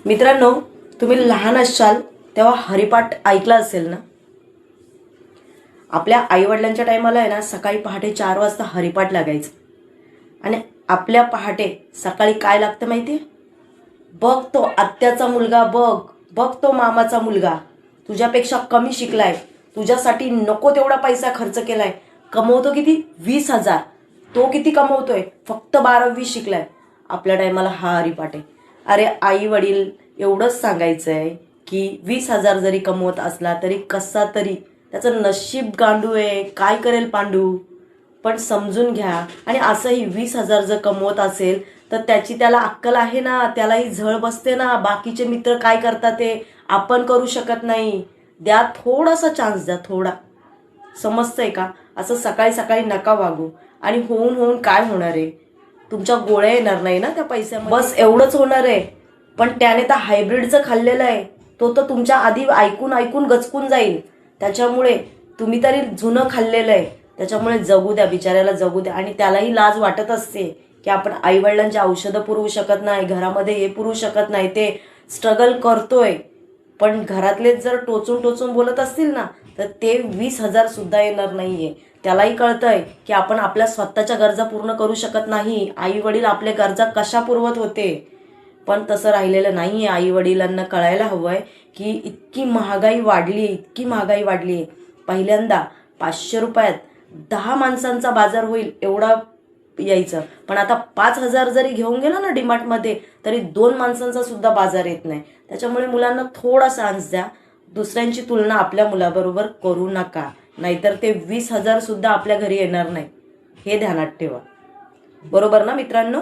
मित्रांनो, तुम्ही लहान असाल तेव्हा हरिपाठ ऐकला असेल ना. आपल्या आईवडिलांच्या टायमाला आहे ना, सकाळी पहाटे 4 वाजता हरिपाठ लागायचं. आणि आपल्या पहाटे सकाळी काय लागतं माहिती आहे? बघ तो आत्याचा मुलगा, बघ बघ तो मामाचा मुलगा, तुझ्यापेक्षा कमी शिकलाय, तुझ्यासाठी नको तेवढा पैसा खर्च केलाय, कमवतो किती 20,000, तो किती कमवतोय, फक्त 12वी शिकलाय. आपल्या टायमाला हा हरिपाठ आहे. अरे आई वडील एवढंच सांगायचंय की 20,000 जरी कमवत असला तरी कसा तरी त्याचं नशीब गांडू आहे, काय करेल पांडू. पण समजून घ्या. आणि असंही 20,000 जर कमवत असेल तर त्याची त्याला अक्कल आहे ना, त्यालाही झळ बसते ना. बाकीचे मित्र काय करतात ते आपण करू शकत नाही. द्या थोडासा चान्स, द्या थोडा. समजतंय का? असं सकाळी सकाळी नका वागू. आणि होऊन होऊन काय होणार आहे? तुमच्या गोळ्या येणार नाही ना त्या पैशामध्ये, बस एवढंच होणार आहे. पण त्याने तर हायब्रिडचं खाल्लेलं आहे, तो तर तुमच्या आधी ऐकून ऐकून गचकून जाईल. त्याच्यामुळे तुम्ही तरी जुनं खाल्लेलं आहे, त्याच्यामुळे जगू द्या, बिचाऱ्याला जगू द्या. आणि त्यालाही लाज वाटत असते की आपण आईवडिलांची औषधं पुरवू शकत नाही, घरामध्ये हे पुरवू शकत नाही, ते स्ट्रगल करतोय. पण घरातलेच जर टोचून टोचून बोलत असतील ना, तर ते 20,000 सुद्धा येणार नाहीये. त्यालाही कळतंय की आपण आपल्या स्वतःच्या गरजा पूर्ण करू शकत नाही, आई वडील आपल्या गरजा कशा पुरवत होते. पण तसं राहिलेलं नाहीये. आई वडिलांना कळायला हवंय की इतकी महागाई वाढली, इतकी महागाई वाढली. पहिल्यांदा 500 रुपयात 10 माणसांचा बाजार होईल एवढा यायचं, पण आता 5,000 जरी घेऊन गेला ना डीमार्टमध्ये तरी 2 माणसांचा सुद्धा बाजार येत नाही. त्याच्यामुळे मुलांना थोडा चान्स द्या. दुसऱ्यांची तुलना आपल्या मुलाबरोबर करू नका, नाहीतर ते 20,000 सुद्धा आपल्या घरी येणार नाही. हे ध्यानात ठेवा. बरोबर ना मित्रांनो?